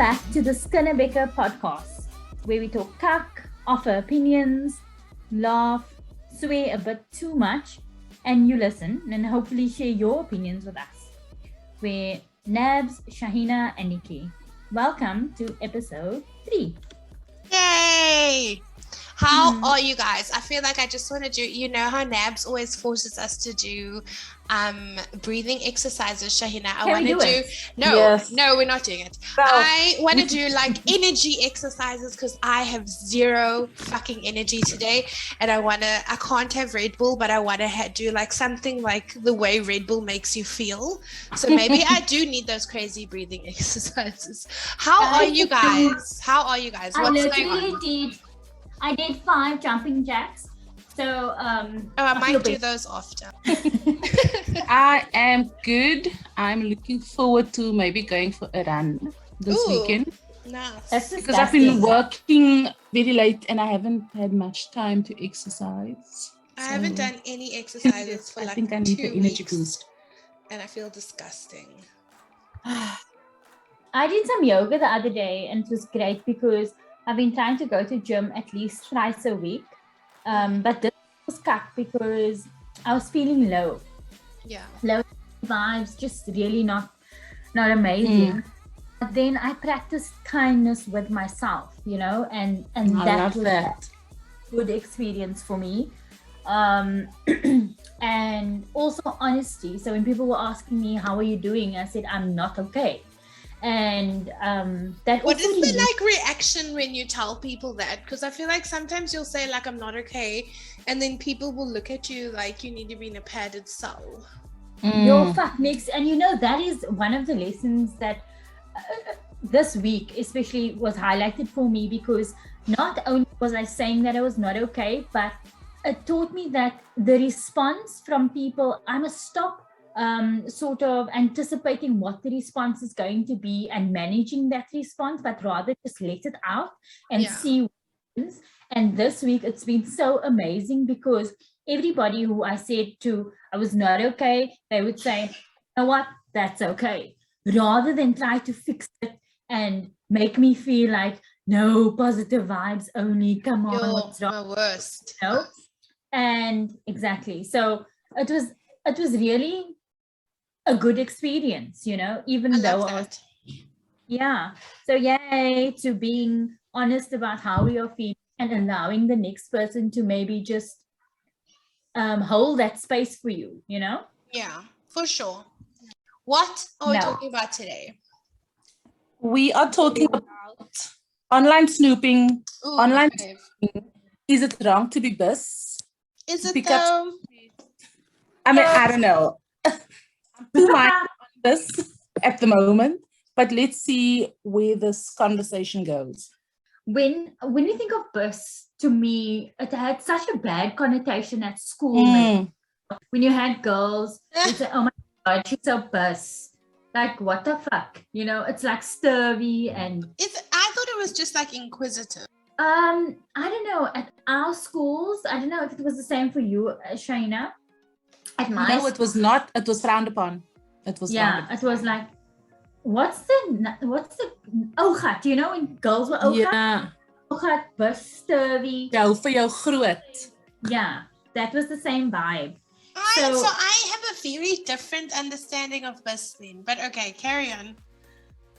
back to the Skinne Bekke podcast, where we talk cuck, offer opinions, laugh, swear a bit too much, and you listen and hopefully share your opinions with us. We're Nabs, Shahina, and Nikki. Welcome to episode 3. Yay! How are you guys? I feel like I just want to do, you know how Nabs always forces us to do breathing exercises, Shahina. I want to do no, we're not doing it. I want to do like energy exercises because I have zero fucking energy today, and I can't have Red Bull, but I want to do like something like the way Red Bull makes you feel. So maybe I do need those crazy breathing exercises. How are you guys? What's going on? I did 5 jumping jacks. So I might do those often. I am good. I'm looking forward to maybe going for a run this weekend. Nice. Because I've been working very late and I haven't had much time to exercise. I haven't done any exercises for like 2 weeks. I think I need the energy boost. And I feel disgusting. I did some yoga the other day and it was great because I've been trying to go to gym at least thrice a week. But this was cut because I was feeling low. Yeah. Low vibes, just really not amazing. But then I practiced kindness with myself, you know, and that was a good experience for me. And also honesty. So when people were asking me, how are you doing? I said, I'm not okay. And that what is the like reaction when you tell people that? Because I feel like sometimes you'll say like I'm not okay, and then people will look at you like you need to be in a padded cell. Your fuck mix. And you know that is one of the lessons that this week especially was highlighted for me, because not only was I saying that I was not okay, but it taught me that the response from people, I must stop sort of anticipating what the response is going to be and managing that response, but rather just let it out and see what happens. And this week it's been so amazing because everybody who I said to I was not okay, they would say, you know what, that's okay, rather than try to fix it and make me feel like no, positive vibes only, come on, what's wrong? My worst. You know? And exactly, so it was really a good experience, you know, even though I was, so yay to being honest about how we are feeling and allowing the next person to maybe just hold that space for you, you know? Yeah, for sure. What are we talking about today? We are talking about online snooping. Snooping. Is it wrong to be bus? Is it though? I mean, I don't know. Too much on this at the moment, but let's see where this conversation goes. When we think of bus, to me, it had such a bad connotation at school. When you had girls, you'd say, oh my God, she's so bus. Like, what the fuck? You know, it's like scurvy and... I thought it was just like inquisitive. I don't know. At our schools, I don't know if it was the same for you, Shaina. No, it was not. It was frowned upon. It was it was like, what's the ogat? You know, when girls were ogat, ogat, bus, sturvy. Jou vir jou groot. Yeah, that was the same vibe. So I have a very different understanding of bus then, but okay, carry on.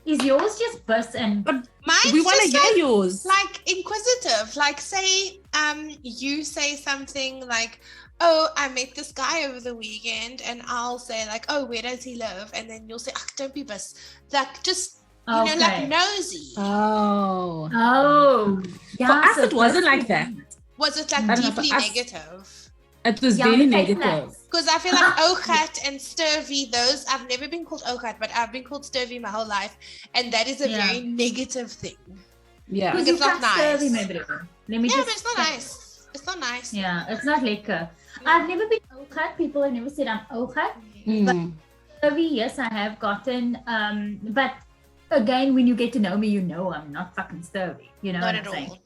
Is yours just bus and... But we want to hear yours. Like inquisitive, like say you say something like, oh, I met this guy over the weekend, and I'll say like, oh, where does he live? And then you'll say, don't be bus. Like just, you know, like nosy. Oh. Yeah. For us, it wasn't like that. Was it like deeply negative? It was very negative. Because I feel like ogat and sturvy, those, I've never been called ogat, but I've been called sturvy my whole life. And that is a very negative thing. Yeah. Because it's not nice. Sturvy, but it's not nice. It's not nice. Yeah, it's not lekker. I've never been ogat. People have never said I'm ogat. But sturvy, yes, I have gotten. But again, when you get to know me, you know I'm not fucking sturvy. You know not what I'm at saying? all.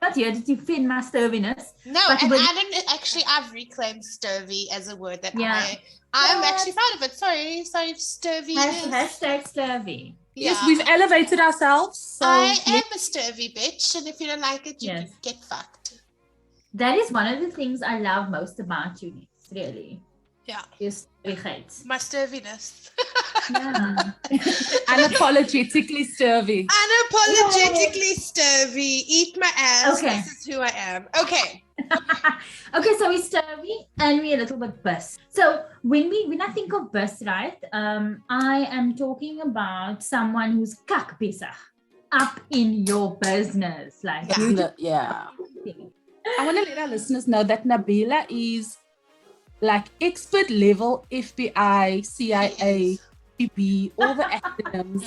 Not here to defend my sturviness. No, and I don't actually. I've reclaimed sturvy as a word that I'm actually proud of it. Sorry, sturvy. Hashtag sturvy. Yes, we've elevated ourselves. So I am a sturvy bitch, and if you don't like it, you can get fucked. That is one of the things I love most about you, really. Yeah. Your sturvigheid. My sturviness. Yeah. Unapologetically sturvy. Unapologetically sturvy. Eat my ass. Okay. This is who I am. Okay. Okay, so we're sturvy and we're a little bit bus. So when I think of bus, right, I am talking about someone who's kak bezig, up in your business. Like, yeah. I want to let our listeners know that Nabila is like expert level FBI, CIA, PB, all the acronyms.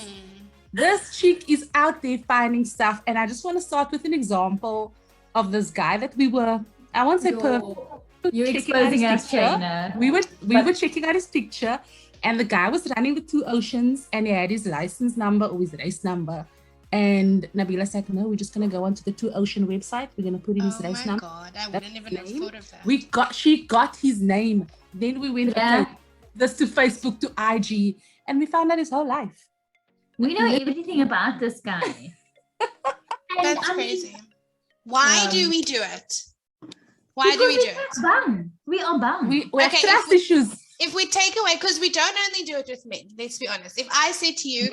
This chick is out there finding stuff. And I just want to start with an example of this guy that we were, I won't say you're exposing us, Shayna. We were checking out his picture, and the guy was running the 2 Oceans, and he had his license number or his race number. And Nabila said, no, we're just going to go onto the 2 Ocean website. We're going to put in his race number. Oh my God, I wouldn't even have thought of that. She got his name. Then we went this to Facebook, to IG, and we found out his whole life. We know everything about this guy. That's crazy. Why do we do it? Why do we do it? We are bummed. We have trust issues. If we take away, because we don't only do it with men, let's be honest. If I say to you,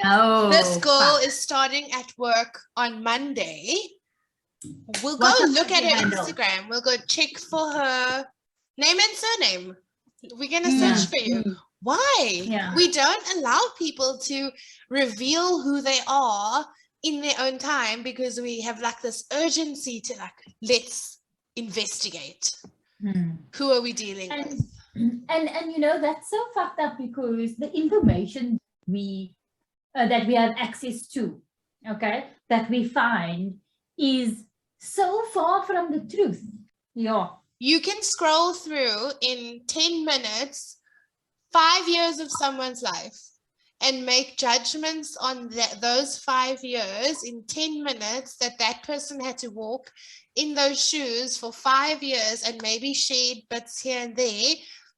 this girl is starting at work on Monday, we'll go look at her Instagram. We'll go check for her name and surname. We're going to search for you. Why? Yeah. We don't allow people to reveal who they are in their own time because we have like this urgency to like, let's investigate. Who are we dealing with? And you know, that's so fucked up because the information that we have access to, okay, that we find is so far from the truth. Yeah. You can scroll through in 10 minutes 5 years of someone's life and make judgments on those 5 years in 10 minutes that person had to walk in those shoes for 5 years and maybe shade bits here and there.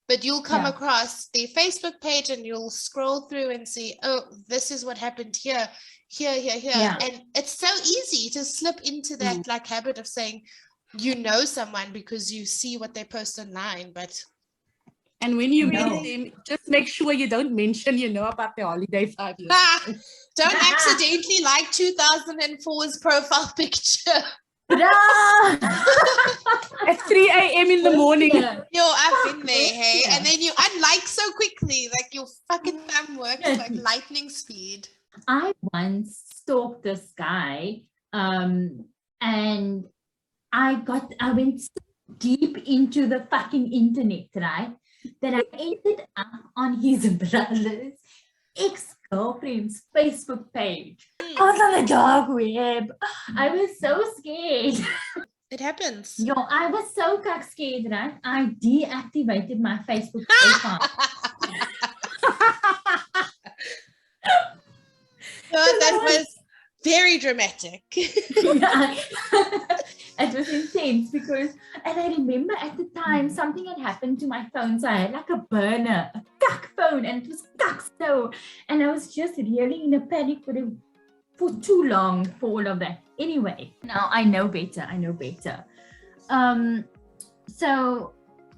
But you'll come across their Facebook page and you'll scroll through and see, oh, this is what happened here. Yeah. And it's so easy to slip into that like habit of saying, you know someone because you see what they post online, but... And when you read them, just make sure you don't mention, about the holiday 5 years. Don't accidentally like 2004's profile picture. At 3 a.m. in the morning. Yo, I've been there, hey? Yeah. And then you unlike so quickly, like your fucking thumb works like lightning speed. I once stalked this guy, and I went so deep into the fucking internet, right? That I ended up on his brother's ex-girlfriend's Facebook page. I was on the dark web. I was so scared. It happens. Yo, I was so scared, right? I deactivated my Facebook profile. That was very dramatic. It was intense because, and I remember at the time something had happened to my phone, so I had like a burner, a cuck phone, and it was cuck slow, and I was just really in a panic for too long for all of that. Anyway, now I know better. So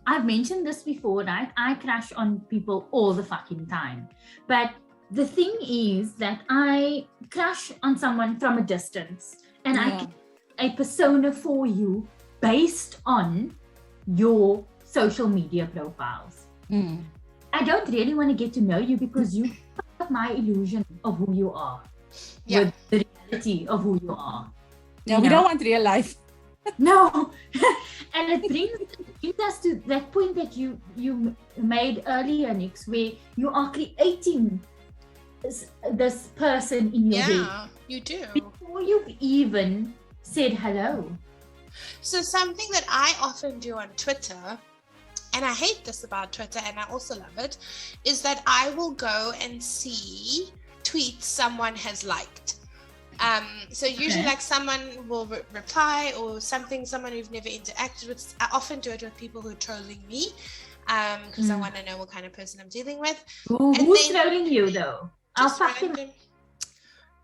I've mentioned this before, right? I crush on people all the fucking time, but the thing is that I crush on someone from a distance, and I can a persona for you based on your social media profiles. I don't really want to get to know you because you have my illusion of who you are with the reality of who you are. No, we don't want real life. No. And it brings us to that point that you made earlier, Nix, where you are creating this person in your head. Yeah, you do. Before you've even said hello. So something that I often do on Twitter, and I hate this about Twitter and I also love it, is that I will go and see tweets someone has liked. So usually like someone will reply or someone who've never interacted with. I often do it with people who are trolling me because I want to know what kind of person I'm dealing with. Who's trolling you though? I'll fuck him.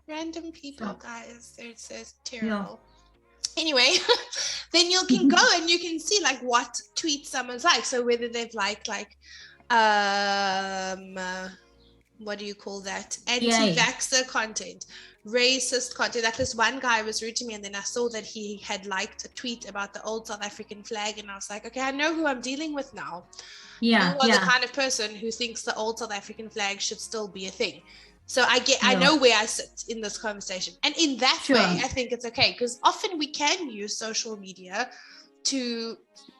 Random people, guys. It's so terrible. Anyway, then you can go and you can see like what tweets someone's like. So whether they've liked like what do you call that? Anti-vaxxer content, racist content. Like this one guy was rude to me, and then I saw that he had liked a tweet about the old South African flag, and I was like, okay, I know who I'm dealing with now. You are the kind of person who thinks the old South African flag should still be a thing. So I know where I sit in this conversation, and in that way, I think it's okay, because often we can use social media to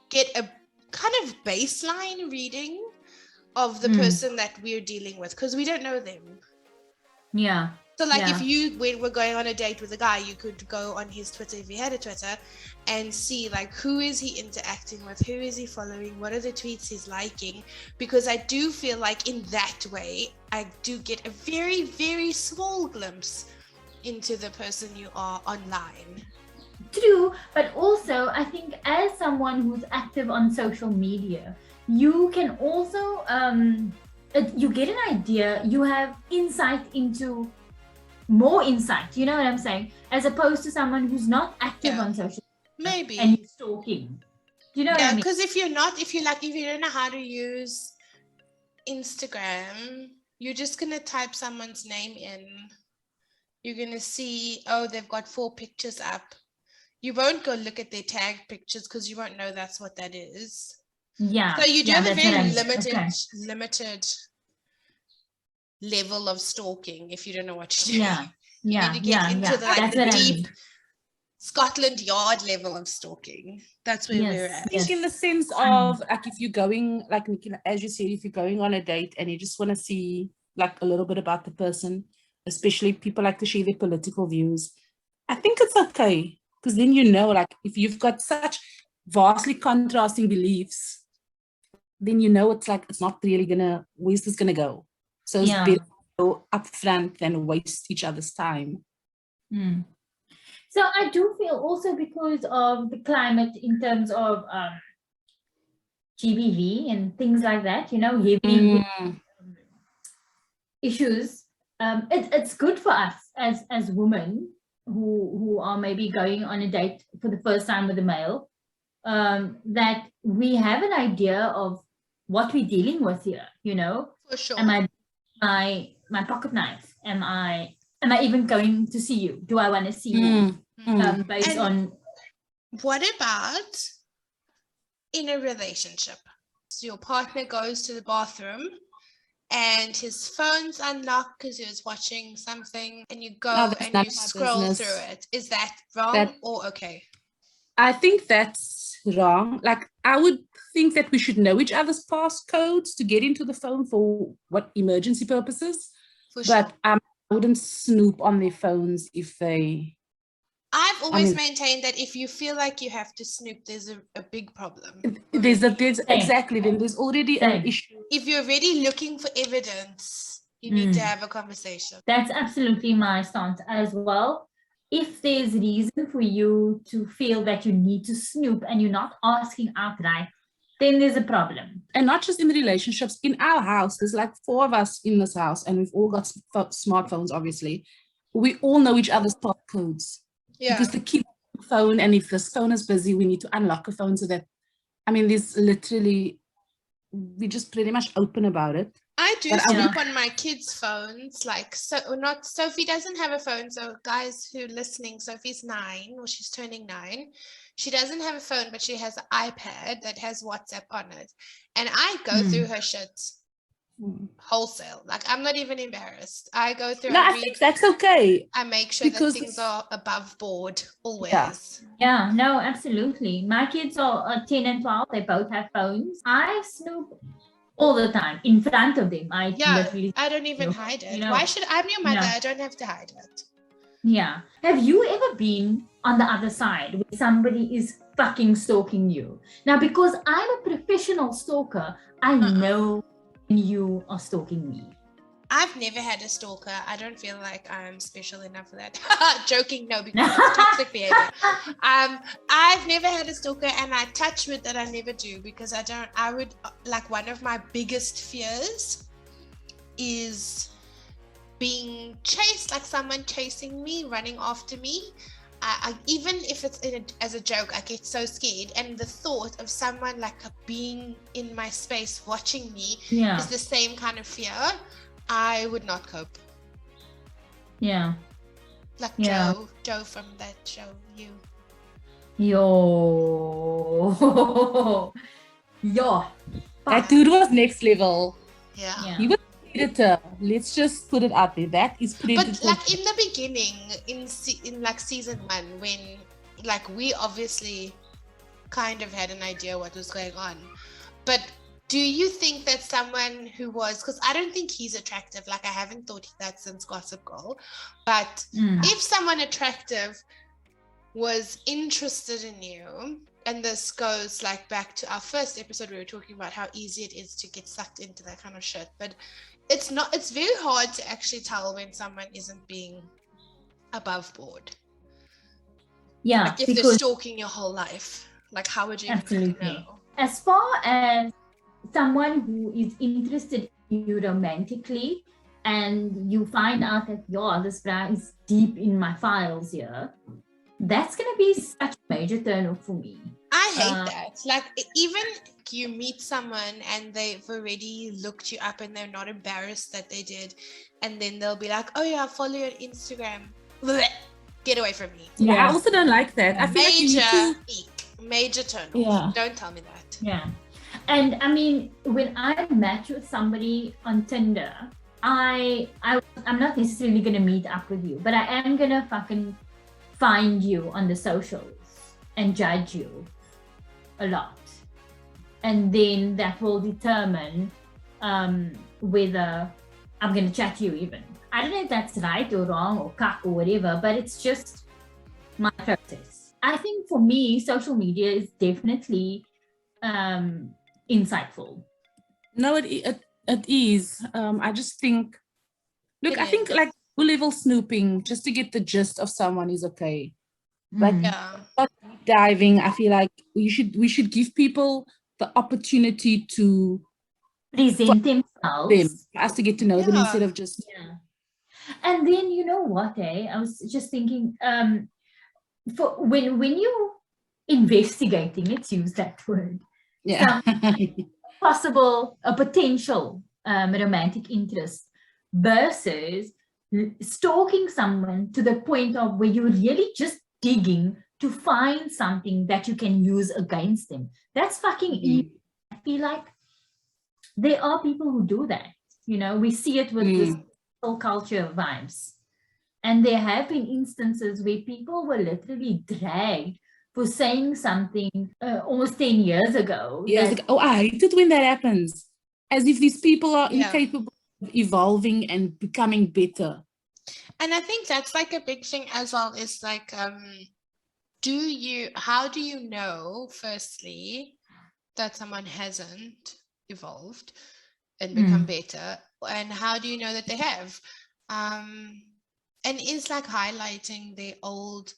get a kind of baseline reading of the person that we're dealing with, because we don't know them. Yeah. So like if you were going on a date with a guy, you could go on his Twitter if he had a Twitter and see like who is he interacting with, who is he following, what are the tweets he's liking, because I do feel like in that way I do get a very, very small glimpse into the person you are online. True, but also I think as someone who's active on social media, you can also you get an idea, you have more insight, you know what I'm saying, as opposed to someone who's not active on social media. Maybe. And you're stalking. Do you know what I mean? Because if you don't know how to use Instagram, you're just gonna type someone's name in. You're gonna see, oh, they've got 4 pictures up. You won't go look at their tag pictures because you won't know that's what that is. Yeah. So you do have a very limited level of stalking if you don't know what you're doing. You need to get into the deep Scotland Yard level of stalking. That's where we're at. I think in the sense of like if you're going, like as you said, if you're going on a date and you just want to see like a little bit about the person, especially people like to share their political views, I think it's okay, because then you know, like if you've got such vastly contrasting beliefs, then you know it's like it's not really gonna, where's this gonna go? So it's better to go up front than waste each other's time. So I do feel also because of the climate in terms of GBV and things like that, you know, heavy issues. It's good for us as women who are maybe going on a date for the first time with a male, that we have an idea of what we're dealing with here, you know. For sure. Am I my pocket knife? Am I even going to see you? Do I want to see you? Based on what about in a relationship? So your partner goes to the bathroom and his phone's unlocked because he was watching something, and you go and you scroll through it. Is that wrong or okay? I think that's wrong. Like, I would think that we should know each other's passcodes to get into the phone for what emergency purposes. For sure. But I wouldn't snoop on their phones if they... I've always maintained that if you feel like you have to snoop, there's a big problem. There's exactly, then there's already an issue. If you're already looking for evidence, you need to have a conversation. That's absolutely my stance as well. If there's reason for you to feel that you need to snoop and you're not asking outright, then there's a problem. And not just in the relationships, in our house, there's like 4 of us in this house, and we've all got smartphones, obviously. We all know each other's passcodes. Yeah. Because the kid phone, and if this phone is busy, we need to unlock a phone so that, I mean, there's literally, we just pretty much open about it. I do snoop on my kids' phones, like, Sophie doesn't have a phone, so guys who are listening, Sophie's 9, or she's turning 9. She doesn't have a phone, but she has an iPad that has WhatsApp on it. And I go through her shit wholesale. Like, I'm not even embarrassed. I go through. No, I think that's okay. I make sure that things are above board always. Yeah, no, absolutely. My kids are 10 and 12. They both have phones. I snoop all the time in front of them. I don't even hide it. You know, why should I'm your mother? I don't have to hide it. Yeah. Have you ever been on the other side where somebody is fucking stalking you? Now, because I'm a professional stalker, I know when you are stalking me. I've never had a stalker. I don't feel like I'm special enough for that. Joking, no, because it's toxic behavior. I've never had a stalker, and I touch wood that I never do, because I would, like, one of my biggest fears is being chased, like someone chasing me, running after me. Even if it's as a joke, I get so scared, and the thought of someone like being in my space watching me is the same kind of fear. I would not cope. Like Joe from that show, That dude was next level. Yeah. He was predator. Let's just put it out there. That is predator. But like in the beginning, in like season 1, when like we obviously kind of had an idea what was going on, but do you think that someone who was, because I don't think he's attractive, like I haven't thought that since Gossip Girl, but if someone attractive was interested in you, and this goes like back to our first episode, we were talking about how easy it is to get sucked into that kind of shit, but it's very hard to actually tell when someone isn't being above board. Like if they're stalking your whole life, like how would you even know? As far as someone who is interested in you romantically, and you find out that this guy is deep in my files here, that's gonna be such a major turn off for me. I hate that. Like even you meet someone and they've already looked you up and they're not embarrassed that they did, and then they'll be like, oh yeah, I follow you on Instagram. Blech, get away from me. I also don't like that. I feel major turn off. Don't tell me that. And I mean, when I match with somebody on Tinder, I'm not necessarily gonna meet up with you, but I am gonna fucking find you on the socials and judge you a lot, and then that will determine whether I'm gonna chat to you. Even I don't know if that's right or wrong or cuck or whatever, but it's just my process. I think for me, social media is definitely insightful. No, it is. I just think, look, I think like level snooping just to get the gist of someone is okay. But not diving, I feel like we should give people the opportunity to present themselves, for us to get to know them instead of just And then you know what, I was just thinking, for when you investigating, let's use that word, a potential romantic interest versus stalking someone to the point of where you're really just digging to find something that you can use against them. That's fucking evil. I feel like there are people who do that. We see it with this whole culture vibes. And there have been instances where people were literally dragged for saying something almost 10 years ago. Oh, I hate it when that happens. As if these people are incapable of evolving and becoming better. And I think that's like a big thing as well, is like, how do you know, firstly, that someone hasn't evolved and become better? And how do you know that they have? And is like highlighting their old,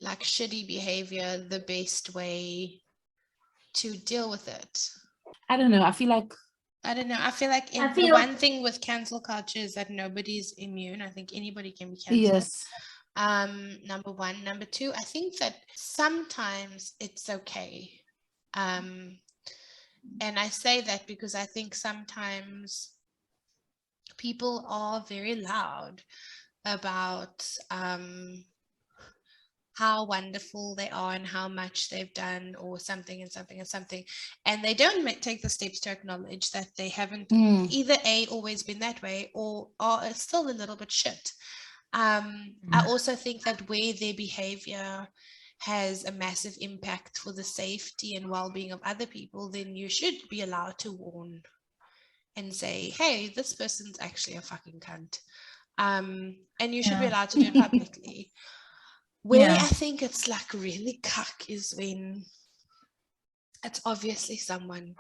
like shitty behavior the best way to deal with it? I don't know. I feel like the one thing with cancel culture is that nobody's immune. I think anybody can be canceled. Yes. Number one. Number two, I think that sometimes it's okay. And I say that because I think sometimes people are very loud about how wonderful they are and how much they've done, or something and something and something, and they don't take the steps to acknowledge that they haven't either always been that way or are still a little bit shit. I also think that where their behavior has a massive impact for the safety and well-being of other people, then you should be allowed to warn and say, hey, this person's actually a fucking cunt. And you should be allowed to do it publicly. Where I think it's like really cuck is when it's obviously someone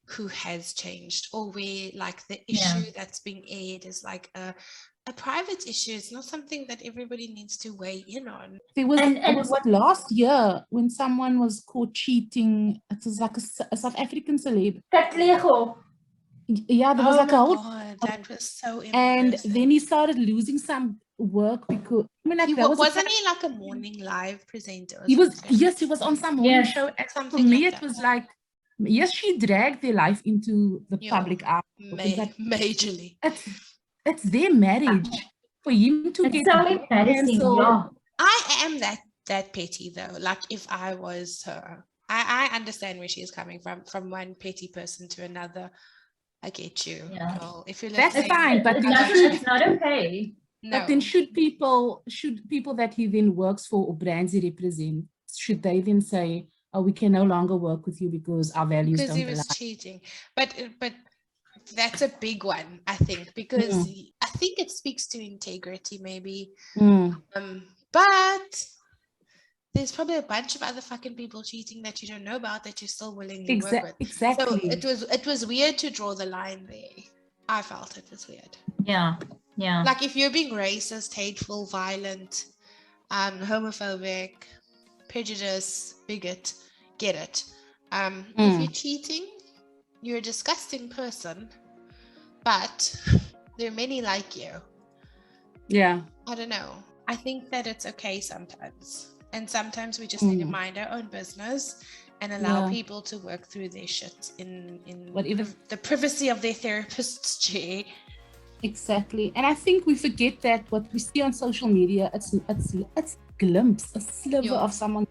who has changed, or where like the issue that's being aired is like a private issue. It's not something that everybody needs to weigh in on. There was, what last year when someone was caught cheating. It was like a South African celeb. Katlego. Yeah, there was like a whole that was so And embarrassing. then he started losing some work because wasn't he like a morning live presenter? He was on some morning show. And Something for me, like it that. was like, yes, she dragged their life into the public eye. Majorly. It's their marriage. For him to get so embarrassing. I am that petty though. Like if I was her, I understand where she's coming from one petty person to another. I get you. Yeah. Well, if you're that's fine, but it's not okay. No. But then should people that he then works for or brands he represents, should they then say, oh, we can no longer work with you because our values don't align? Because he was cheating. But that's a big one, I think, because I think it speaks to integrity maybe. But there's probably a bunch of other fucking people cheating that you don't know about that you're still willingly work with. Exactly. So it was weird to draw the line there. I felt it was weird. Yeah. Like if you're being racist, hateful, violent, homophobic, prejudice, bigot, get it. If you're cheating, you're a disgusting person, but there are many like you. Yeah. I don't know. I think that it's okay sometimes. And sometimes we just need to mind our own business and allow people to work through their shit in the privacy of their therapist's chair. Exactly. And I think we forget that what we see on social media, it's a glimpse, a sliver of someone.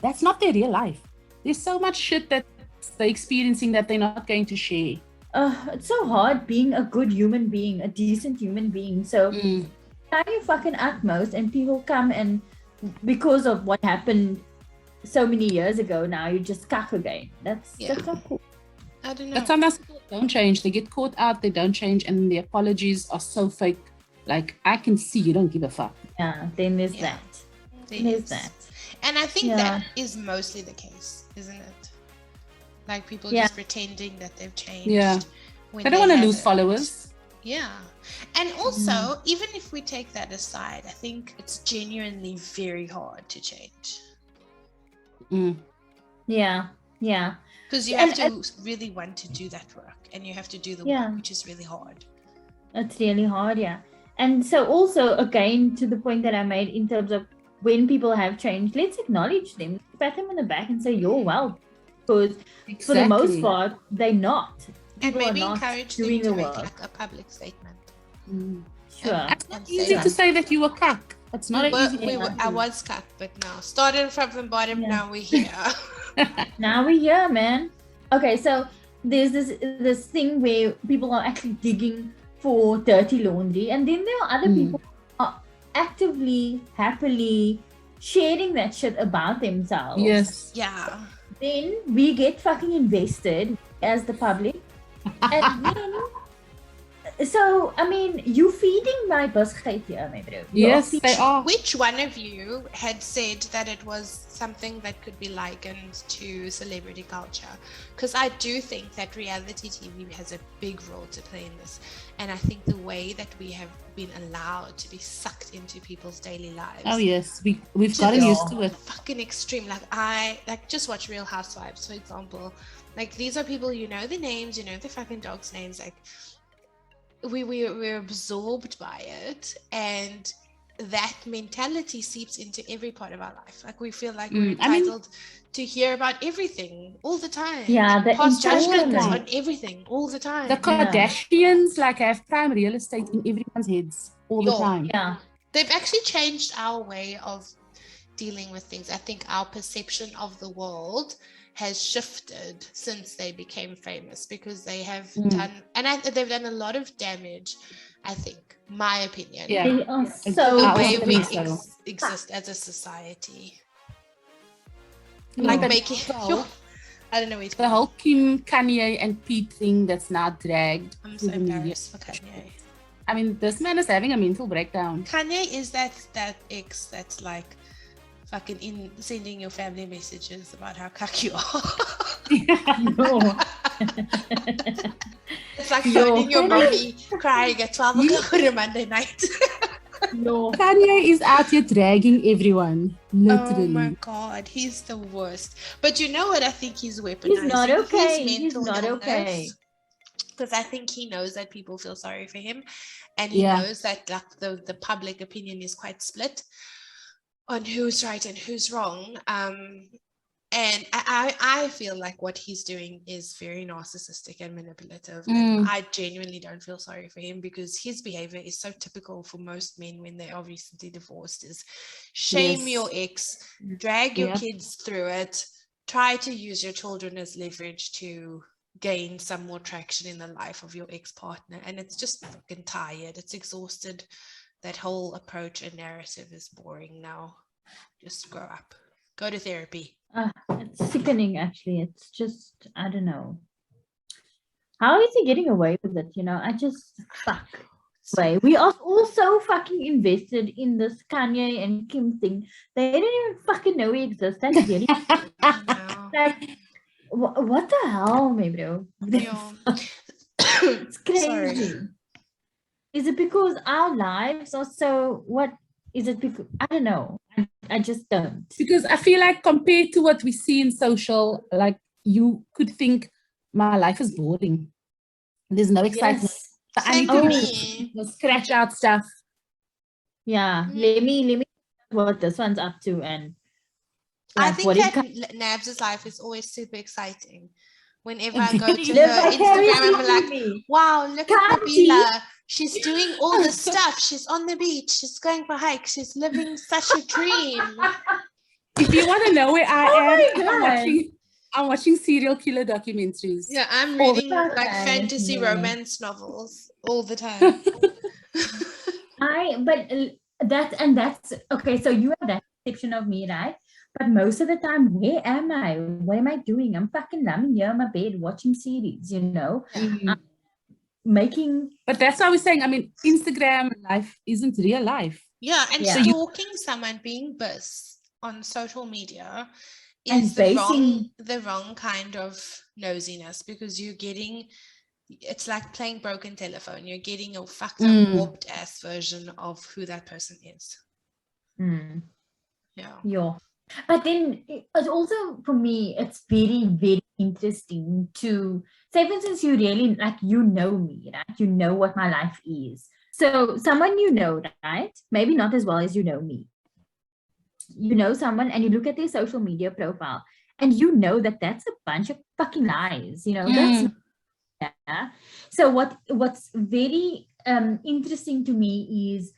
That's not their real life. There's so much shit that they're experiencing that they're not going to share. It's so hard being a good human being, a decent human being. So try your fucking utmost and people come and because of what happened so many years ago, now you just cuck again. That's not cool. I don't know. But sometimes people don't change. They get caught out, they don't change, and the apologies are so fake. Like, I can see you don't give a fuck. Yeah, then there's that. There's that. And I think that is mostly the case, isn't it? Like people just pretending that they've changed. Yeah. They don't want to lose followers. Yeah. And also, even if we take that aside, I think it's genuinely very hard to change. Yeah. Because you have to really want to do that work, and you have to do the work, which is really hard. It's really hard, And so also, again, to the point that I made in terms of when people have changed, let's acknowledge them, pat them on the back and say, you're well. Because for the most part, they're not. People and maybe encourage them to make like a public statement. Sure. It's not easy to say that you were cuck. It's not easy. I was cuck, but now started from the bottom, now we're here. Now we're here, man. Okay, so there's this thing where people are actually digging for dirty laundry, and then there are other people who are actively, happily sharing that shit about themselves. Yes. Yeah. Then we get fucking invested as the public. And then, so, I mean, you feeding my besigheid here, my bro. Yes, they are. Which one of you had said that it was something that could be likened to celebrity culture? Because I do think that reality TV has a big role to play in this. And I think the way that we have been allowed to be sucked into people's daily lives. Oh, yes. We've gotten used to it. Fucking extreme. Like just watch Real Housewives, for example. Like, these are people, you know the names, you know the fucking dogs' names. Like, we're absorbed by it, and that mentality seeps into every part of our life. Like, we feel like we're entitled to hear about everything all the time. Yeah, the past judgments on everything all the time. The Kardashians have prime real estate in everyone's heads all the time. Yeah, they've actually changed our way of dealing with things. I think our perception of the world has shifted since they became famous, because they have done, and they've done a lot of damage, I think, my opinion. Yeah. They are so the way we exist as a society. Like making, I don't know. The whole Kim, Kanye, and Pete thing that's not dragged. I'm so embarrassed for Kanye. I mean, this man is having a mental breakdown. Kanye is that ex that's like fucking sending your family messages about how cuck you are. No. It's like phoning your mommy crying at 12 o'clock on a Monday night. No. Kanye is out here dragging everyone. Literally. Oh my god, he's the worst. But you know what? I think he's weaponizing. He's not okay. He's not okay. because I think he knows that people feel sorry for him, and he knows that like the public opinion is quite split on who's right and who's wrong. And I feel like what he's doing is very narcissistic and manipulative. And I genuinely don't feel sorry for him, because his behavior is so typical for most men when they are recently divorced, is shame your ex, drag your kids through it, try to use your children as leverage to gain some more traction in the life of your ex-partner. And it's just fucking tired. It's exhausted. That whole approach and narrative is boring now. Just grow up. Go to therapy. It's sickening, actually. It's just, I don't know. How is he getting away with it? You know, I just, fuck. Way. We are all so fucking invested in this Kanye and Kim thing. They didn't even fucking know we exist. That's really like, what the hell, maybe bro? It's crazy. Sorry. Is it because our lives are so, what is it? Because I don't know. I just don't. Because I feel like compared to what we see in social, like you could think my life is boring. There's no excitement. So I need to do scratch out stuff. Yeah. Let me what this one's up to. And I think that Nabs' life is always super exciting. Whenever I go to her Instagram, I'm like, wow, look at Nabila. She's doing all the stuff. She's on the beach. She's going for hikes. She's living such a dream. If you want to know where I am, I'm watching serial killer documentaries. Yeah, I'm reading like fantasy romance novels all the time. That's okay. So you have that perception of me, right? But most of the time, where am I? What am I doing? I'm fucking lying here in my bed watching series, you know? But that's what I was saying. I mean, Instagram life isn't real life. Yeah, and stalking someone, being biz on social media is the wrong kind of nosiness, because you're getting, it's like playing broken telephone. You're getting a fucked up, warped ass version of who that person is. Yeah. But then it's also, for me, it's very, very interesting to say, for instance, you really, like, you know me, right? You know what my life is. So someone you know, right? Maybe not as well as you know me. You know someone and you look at their social media profile and you know that that's a bunch of fucking lies, you know? That's So what's very interesting to me is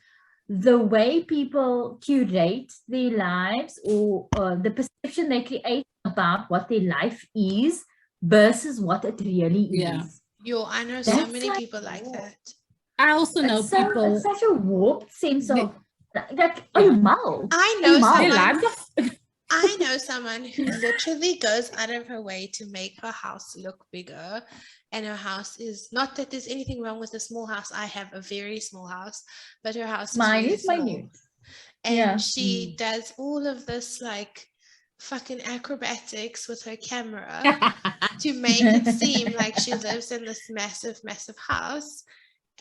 the way people curate their lives, or the perception they create about what their life is versus what it really is. I know so many people like that. I also know people. It's such a warped sense of like, mal. I know someone who literally goes out of her way to make her house look bigger. And her house is, not that there's anything wrong with a small house. I have a very small house, but her house is really small. And she does all of this like fucking acrobatics with her camera to make it seem like she lives in this massive, massive house.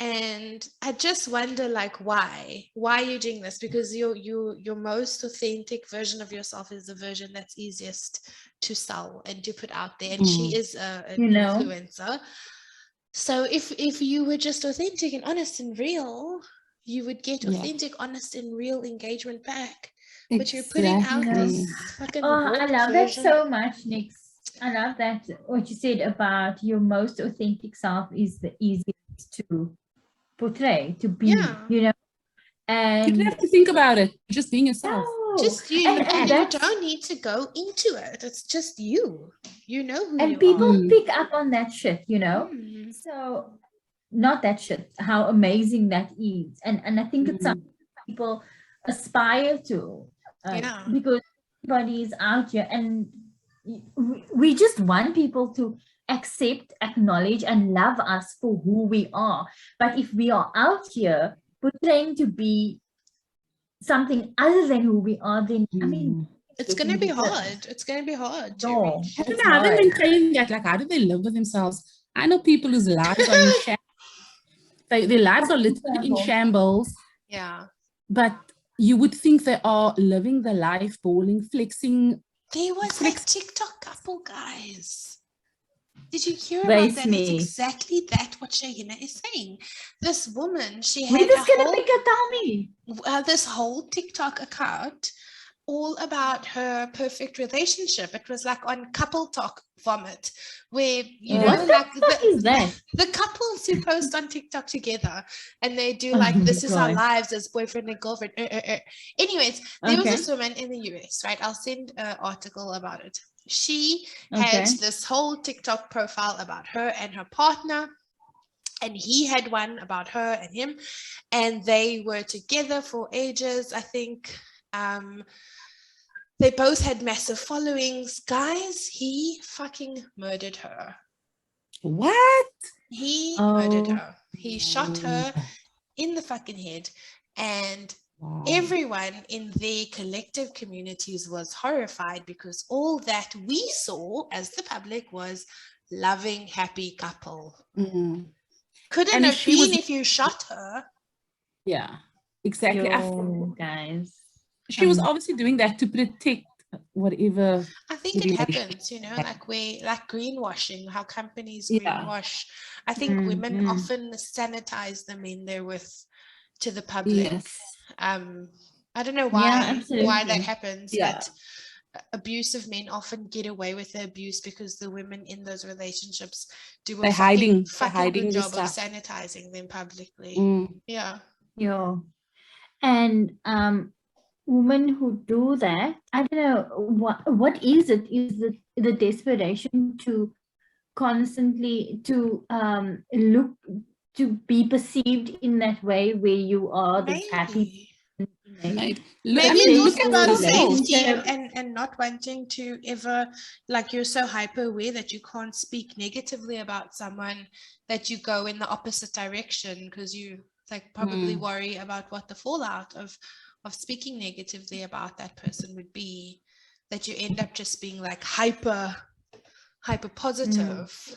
And I just wonder, like, why are you doing this? Because your most authentic version of yourself is the version that's easiest to sell and to put out there. And she is an influencer. So if you were just authentic and honest and real, you would get authentic, honest and real engagement back. But you're putting out this fucking I love that so much, Nix. I love that what you said about your most authentic self is the easiest to portray, to be, you know. And you don't have to think about it, just being yourself. Just you. And you don't need to go into it. It's just you. You know who you are. And people pick up on that shit, you know. So not that shit, how amazing that is. And I think it's something people aspire to, because everybody is out here, and we just want people to accept, acknowledge, and love us for who we are. But if we are out here portraying to be something other than who we are, then I mean, it's going to be hard. It's going to be hard. I don't know how they've been saying that. Like, how do they live with themselves? I know people whose lives are in shambles. Their lives are literally in shambles. Yeah. But you would think they are living the life, balling, flexing. There was a TikTok couple, guys. Did you hear about that? me. It's exactly that what Shahina is saying. This woman, she Where had does Skinne Bekke tell me? this whole TikTok account all about her perfect relationship. It was like on couple talk vomit, where What the fuck is that? the couples who post on TikTok together and they do like this is our lives as boyfriend and girlfriend. Anyways, there was this woman in the US, right? I'll send an article about it. She had this whole TikTok profile about her and her partner. And he had one about her and him, and they were together for ages. I think they both had massive followings. Guys, he fucking murdered her. What? He murdered her. He shot her in the fucking head. And everyone in their collective communities was horrified because all that we saw as the public was loving, happy couple. Mm-hmm. Couldn't have been if you shot her. Yeah, exactly. Guys. She was obviously doing that to protect whatever. I think it happens, like greenwashing, how companies greenwash. I think women often sanitize the men they're with to the public. Yes. I don't know why that happens, but abusive men often get away with the abuse because the women in those relationships do a fucking good job of sanitizing them publicly. Yeah. And women who do that, I don't know what is it? Is it the desperation to constantly to look to be perceived in that way where you are the happy. Maybe it's also about safety and not wanting to ever, like, you're so hyper aware that you can't speak negatively about someone that you go in the opposite direction because you like probably worry about what the fallout of speaking negatively about that person would be, that you end up just being like hyper positive.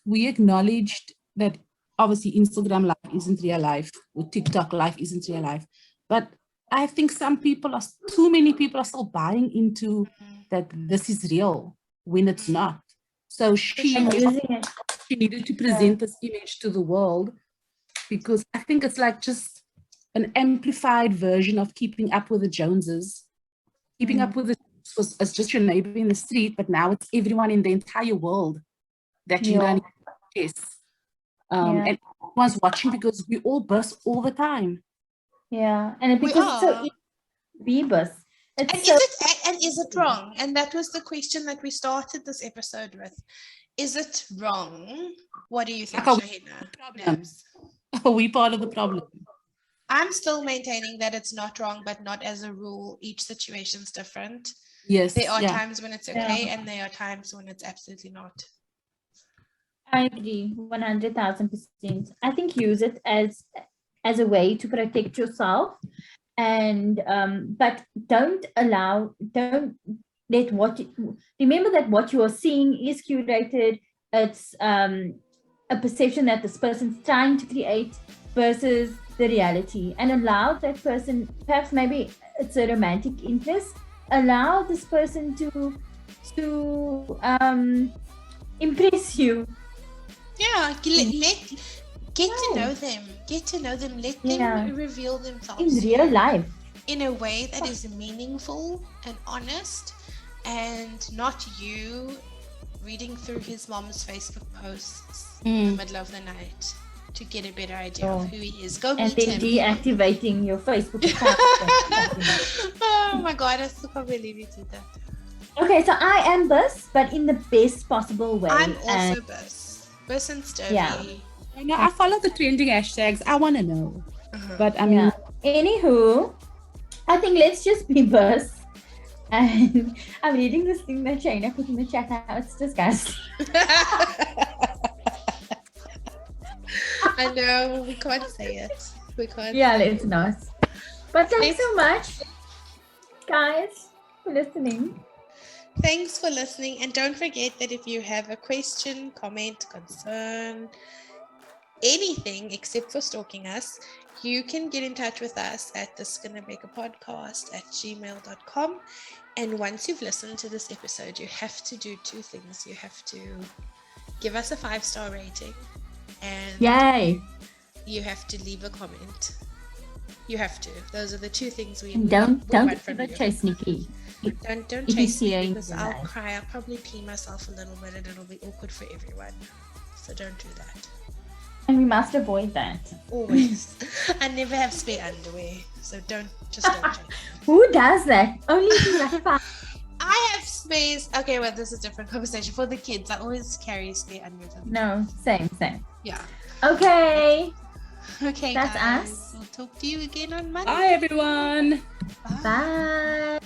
We acknowledged that obviously Instagram life isn't real life, or TikTok life isn't real life, but I think too many people are still buying into that this is real when it's not. So she needed to present this image to the world because I think it's like just an amplified version of keeping up with the Joneses. Keeping up with the Joneses was just your neighbor in the street, but now it's everyone in the entire world that you run into. And everyone's watching because we all bust all the time. Yeah, and because it's so easy to be bust. Is it wrong? And that was the question that we started this episode with. Is it wrong? What do you think, Shahina? Problems. Are we part of the problem? I'm still maintaining that it's not wrong, but not as a rule. Each situation's different. Yes. There are times when it's okay, and there are times when it's absolutely not. I agree, 100,000%. I think use it as a way to protect yourself, and but don't let remember that what you are seeing is curated. It's a perception that this person's trying to create versus the reality, and allow that person, perhaps maybe it's a romantic interest, allow this person to impress you. Yeah, get to know them. Let them reveal themselves in real life in a way that is meaningful and honest, and not you reading through his mom's Facebook posts in the middle of the night to get a better idea of who he is. Go meet him. And then deactivating your Facebook account. Oh my God, I still can't believe you did that. Okay, so I am Bus, but in the best possible way. I'm also Bus. Bus and Sturdy. Yeah. I follow the trending hashtags. I want to know. But I mean... Anywho, I think let's just be Bus. And I'm reading this thing that Shayna put in the chat now. It's disgusting. I know, we can't say it. We can't. Yeah, let's not. But thanks so much, guys, for listening. Thanks for listening. And don't forget that if you have a question, comment, concern, anything except for stalking us, you can get in touch with us at the Skinne Bekke podcast at gmail.com. And once you've listened to this episode, you have to do two things. You have to give us a 5-star rating, and Yay! you have to leave a comment. You have to. Those are the 2 things we Don't want from give you. a chase, Nikki. Don't chase me, because I'll cry. I'll probably pee myself a little bit, and it'll be awkward for everyone. So don't do that. And we must avoid that. Always. I never have spare underwear, so don't chase me. Who does that? Only if you like fun. I have space. Okay, well, this is a different conversation. For the kids, I always carry spare underwear. No, same. Yeah. Okay. Okay, That's guys. us. We'll talk to you again on Monday. Bye, everyone. Bye.